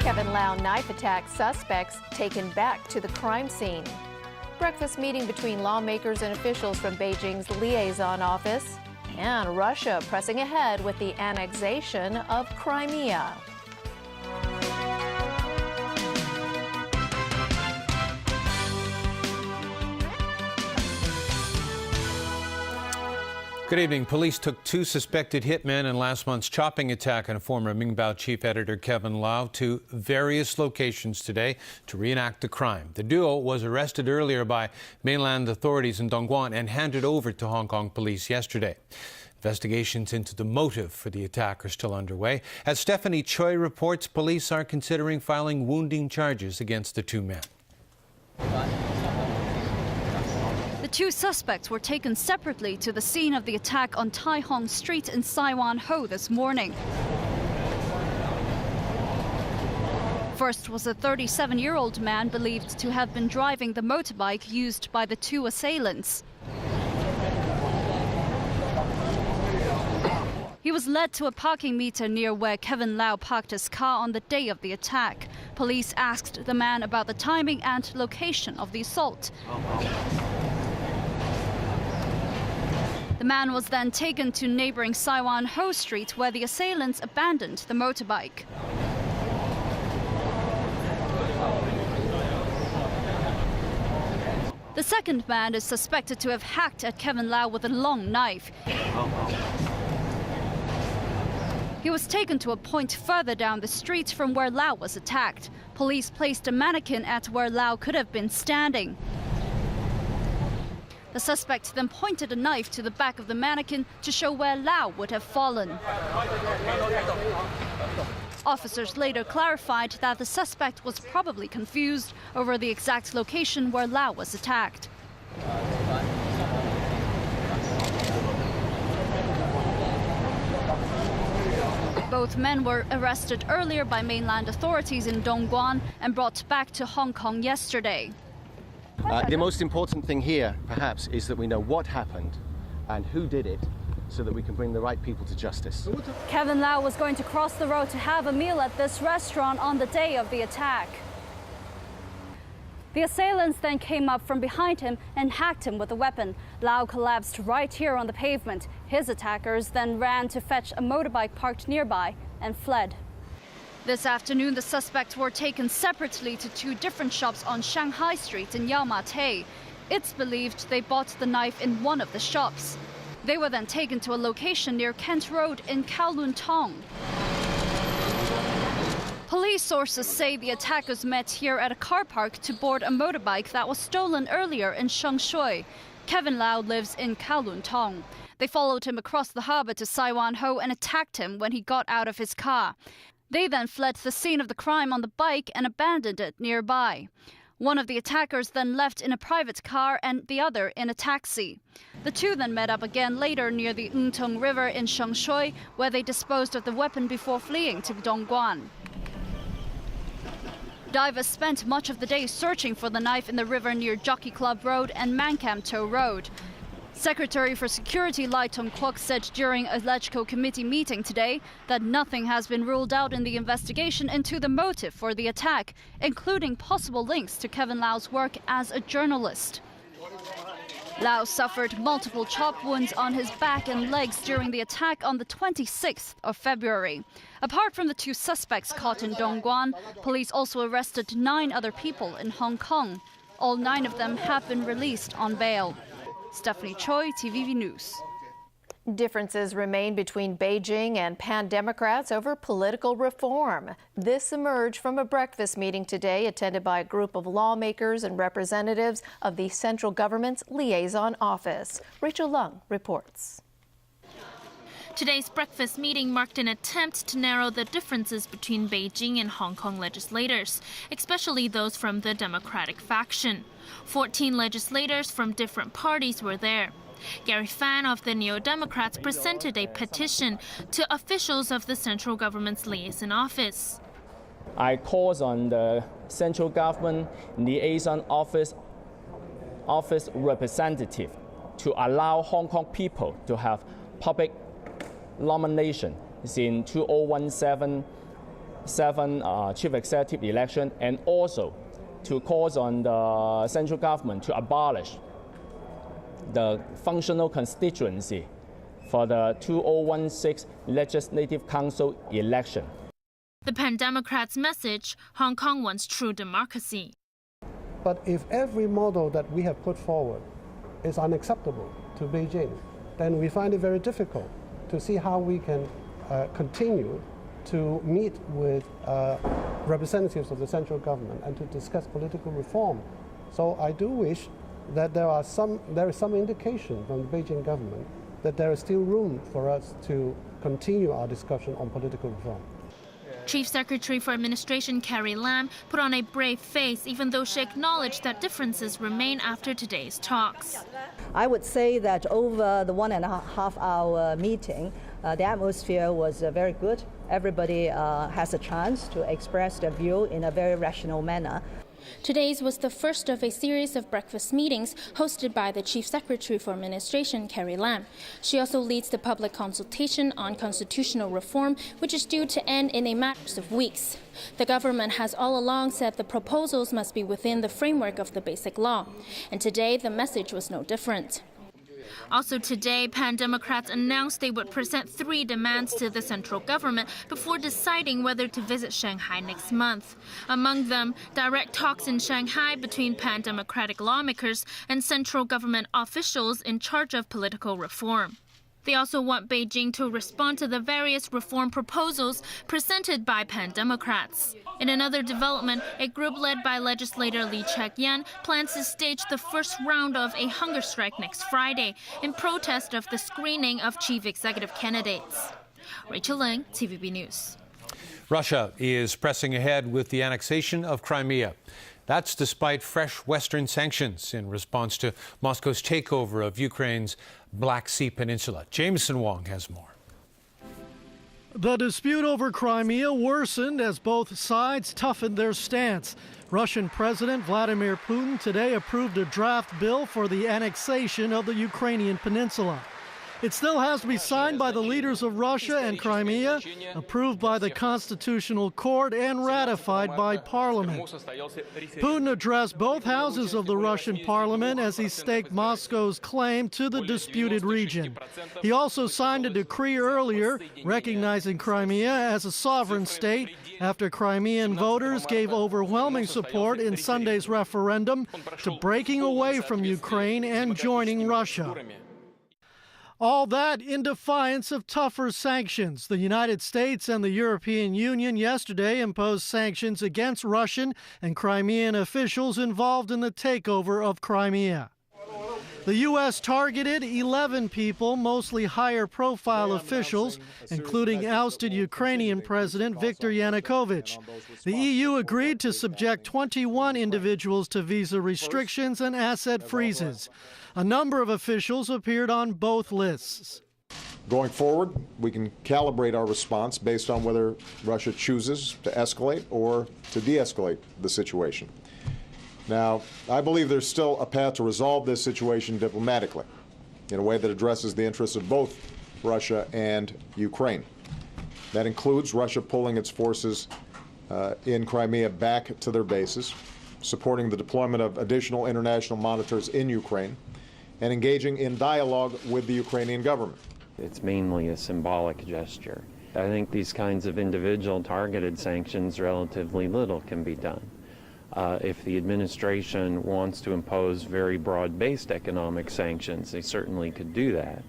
Kevin Lau knife attack suspects taken back to the crime scene. Breakfast meeting between lawmakers and officials from Beijing's liaison office. And Russia pressing ahead with the annexation of Crimea. Good evening. Police took two suspected hitmen in last month's chopping attack on former Mingbao chief editor Kevin Lau to various locations today to reenact the crime. The duo was arrested earlier by mainland authorities in Dongguan and handed over to Hong Kong police yesterday. Investigations into the motive for the attack are still underway. As Stephanie Choi reports, police are considering filing wounding charges against the two men. The two suspects were taken separately to the scene of the attack on Tai Hong Street in Sai Wan Ho this morning. First was a 37-year-old man believed to have been driving the motorbike used by the two assailants. He was led to a parking meter near where Kevin Lau parked his car on the day of the attack. Police asked the man about the timing and location of the assault. The man was then taken to neighboring Sai Wan Ho Street, where the assailants abandoned the motorbike. The second man is suspected to have hacked at Kevin Lau with a long knife. He was taken to a point further down the street from where Lau was attacked. Police placed a mannequin at where Lau could have been standing. The suspect then pointed a knife to the back of the mannequin to show where Lau would have fallen. Officers later clarified that the suspect was probably confused over the exact location where Lau was attacked. Both men were arrested earlier by mainland authorities in Dongguan and brought back to Hong Kong yesterday. The most important thing here, perhaps, is that we know what happened and who did it so that we can bring the right people to justice. Kevin Lau was going to cross the road to have a meal at this restaurant on the day of the attack. The assailants then came up from behind him and hacked him with a weapon. Lau collapsed right here on the pavement. His attackers then ran to fetch a motorbike parked nearby and fled. This afternoon, the suspects were taken separately to two different shops on Shanghai Street in Yau Ma Tei. It's believed they bought the knife in one of the shops. They were then taken to a location near Kent Road in Kowloon Tong. Police sources say the attackers met here at a car park to board a motorbike that was stolen earlier in Shengshui. Kevin Lau lives in Kowloon Tong. They followed him across the harbour to Sai Wan Ho and attacked him when he got out of his car. They then fled the scene of the crime on the bike and abandoned it nearby. One of the attackers then left in a private car and the other in a taxi. The two then met up again later near the Ngtung River in Shengshui, where they disposed of the weapon before fleeing to Dongguan. Divers spent much of the day searching for the knife in the river near Jockey Club Road and Mankam Tow Road. Secretary for Security Lai Tong-kwok said during a LegCo committee meeting today that nothing has been ruled out in the investigation into the motive for the attack, including possible links to Kevin Lau's work as a journalist. Lau suffered multiple chop wounds on his back and legs during the attack on the 26th of February. Apart from the two suspects caught in Dongguan, police also arrested 9 other people in Hong Kong. All 9 of them have been released on bail. Stephanie Choi, TVB News. Differences remain between Beijing and pan-Democrats over political reform. This emerged from a breakfast meeting today attended by a group of lawmakers and representatives of the central government's liaison office. Rachel Lung reports. Today's breakfast meeting marked an attempt to narrow the differences between Beijing and Hong Kong legislators, especially those from the Democratic faction. 14 legislators from different parties were there. Gary Fan of the Neo-Democrats presented a petition to officials of the central government's liaison office. I call on the central government liaison office representative to allow Hong Kong people to have public nomination in 2017 7 chief executive election, and also to call on the central government to abolish the functional constituency for the 2016 Legislative Council election. The Pan-Democrats' message: Hong Kong wants true democracy. But if every model that we have put forward is unacceptable to Beijing, then we find it very difficult to see how we can continue to meet with representatives of the central government and to discuss political reform. So I do wish that there is some indication from the Beijing government that there is still room for us to continue our discussion on political reform. Chief Secretary for Administration Carrie Lam put on a brave face, even though she acknowledged that differences remain after today's talks. I would say that over the 1.5 hour meeting, the atmosphere was very good. Everybody has a chance to express their view in a very rational manner. Today's was the first of a series of breakfast meetings hosted by the Chief Secretary for Administration, Carrie Lam. She also leads the public consultation on constitutional reform, which is due to end in a matter of weeks. The government has all along said the proposals must be within the framework of the Basic Law, and today the message was no different. Also today, Pan-Democrats announced they would present 3 demands to the central government before deciding whether to visit Shanghai next month. Among them, direct talks in Shanghai between Pan-Democratic lawmakers and central government officials in charge of political reform. They also want Beijing to respond to the various reform proposals presented by Pan-Democrats. In another development, a group led by legislator Lee Cheuk-yan plans to stage the first round of a hunger strike next Friday in protest of the screening of chief executive candidates. Rachel Ling, TVB News. Russia is pressing ahead with the annexation of Crimea. That's despite fresh Western sanctions in response to Moscow's takeover of Ukraine's Black Sea Peninsula. Jameson Wong has more. The dispute over Crimea worsened as both sides toughened their stance. Russian President Vladimir Putin today approved a draft bill for the annexation of the Ukrainian peninsula. It still has to be signed by the leaders of Russia and Crimea, approved by the Constitutional Court, and ratified by Parliament. Putin addressed both houses of the Russian Parliament as he staked Moscow's claim to the disputed region. He also signed a decree earlier recognizing Crimea as a sovereign state after Crimean voters gave overwhelming support in Sunday's referendum to breaking away from Ukraine and joining Russia. All that in defiance of tougher sanctions. The United States and the European Union yesterday imposed sanctions against Russian and Crimean officials involved in the takeover of Crimea. The U.S. targeted 11 people, mostly higher-profile officials, including ousted Ukrainian President Viktor Yanukovych. The EU agreed to subject 21 individuals to visa restrictions and asset freezes. A number of officials appeared on both lists. Going forward, we can calibrate our response based on whether Russia chooses to escalate or to de-escalate the situation. Now, I believe there's still a path to resolve this situation diplomatically in a way that addresses the interests of both Russia and Ukraine. That includes Russia pulling its forces in Crimea back to their bases, supporting the deployment of additional international monitors in Ukraine, and engaging in dialogue with the Ukrainian government. It's mainly a symbolic gesture. I think these kinds of individual targeted sanctions, relatively little can be done. If the administration wants to impose very broad-based economic sanctions, they certainly could do that.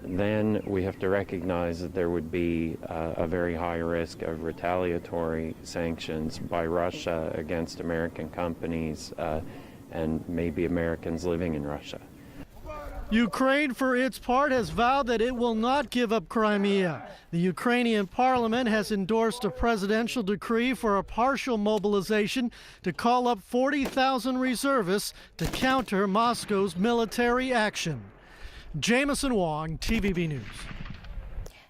Then we have to recognize that there would be a very high risk of retaliatory sanctions by Russia against American companies and maybe Americans living in Russia. Ukraine, for its part, has vowed that it will not give up Crimea. The Ukrainian parliament has endorsed a presidential decree for a partial mobilization to call up 40,000 reservists to counter Moscow's military action. Jameson Wong, TVB News.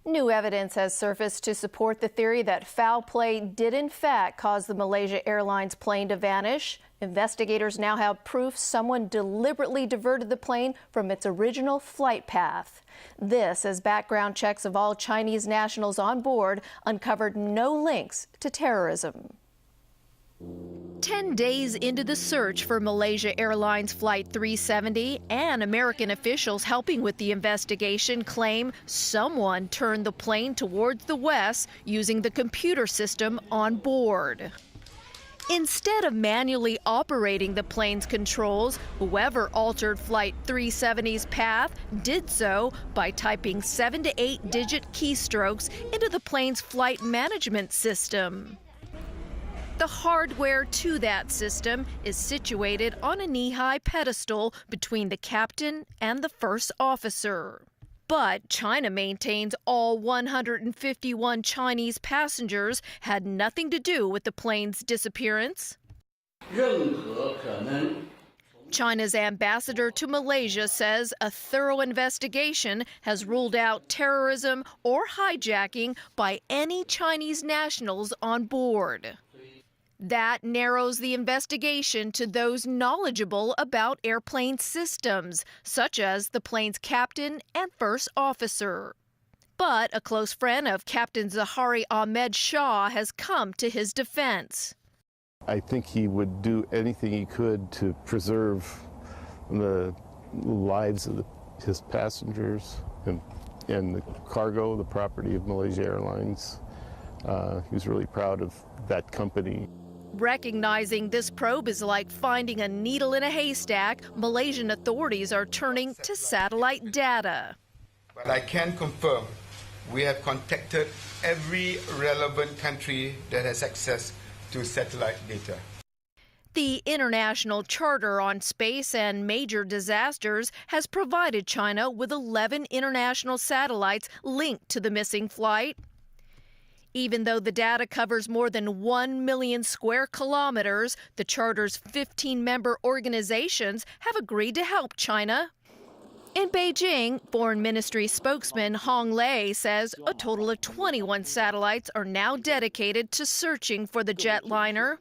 New evidence has surfaced to support the theory that foul play did in fact cause the Malaysia Airlines plane to vanish. Investigators now have proof someone deliberately diverted the plane from its original flight path. This as background checks of all Chinese nationals on board uncovered no links to terrorism. 10 days into the search for Malaysia Airlines Flight 370, and American officials helping with the investigation claim someone turned the plane towards the west using the computer system on board. Instead of manually operating the plane's controls, whoever altered Flight 370's path did so by typing 7 to 8-digit keystrokes into the plane's flight management system. The hardware to that system is situated on a knee-high pedestal between the captain and the first officer. But China maintains all 151 Chinese passengers had nothing to do with the plane's disappearance. China's ambassador to Malaysia says a thorough investigation has ruled out terrorism or hijacking by any Chinese nationals on board. That narrows the investigation to those knowledgeable about airplane systems, such as the plane's captain and first officer. But a close friend of Captain Zahari Ahmed Shah has come to his defense. I think he would do anything he could to preserve the lives of his passengers and the cargo, the property of Malaysia Airlines. He was really proud of that company. Recognizing this probe is like finding a needle in a haystack, Malaysian authorities are turning to satellite data. But I can confirm we have contacted every relevant country that has access to satellite data. The International Charter on Space and Major Disasters has provided China with 11 international satellites linked to the missing flight. Even though the data covers more than 1 million square kilometers, the Charter's 15-member organizations have agreed to help China. In Beijing, Foreign Ministry spokesman Hong Lei says a total of 21 satellites are now dedicated to searching for the jetliner.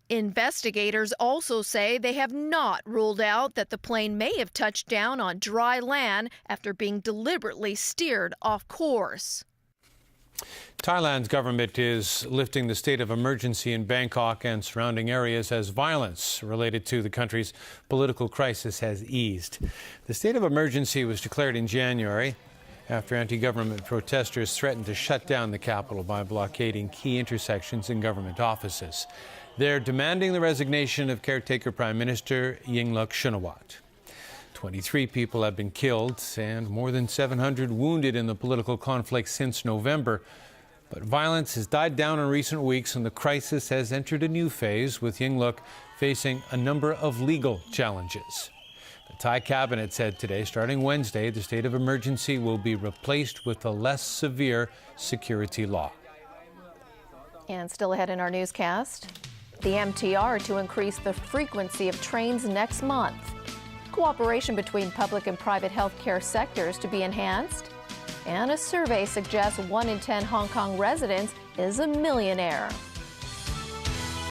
Investigators also say they have not ruled out that the plane may have touched down on dry land after being deliberately steered off course. Thailand's government is lifting the state of emergency in Bangkok and surrounding areas as violence related to the country's political crisis has eased. The state of emergency was declared in January after anti-government protesters threatened to shut down the capital by blockading key intersections in government offices. They're demanding the resignation of caretaker Prime Minister Yingluck Shinawatra. 23 people have been killed and more than 700 wounded in the political conflict since November. But violence has died down in recent weeks and the crisis has entered a new phase, with Yingluck facing a number of legal challenges. The Thai cabinet said today, starting Wednesday, the state of emergency will be replaced with a less severe security law. And still ahead in our newscast, the MTR to increase the frequency of trains next month. Cooperation between public and private healthcare sectors to be enhanced. And a survey suggests 1 in 10 Hong Kong residents is a millionaire.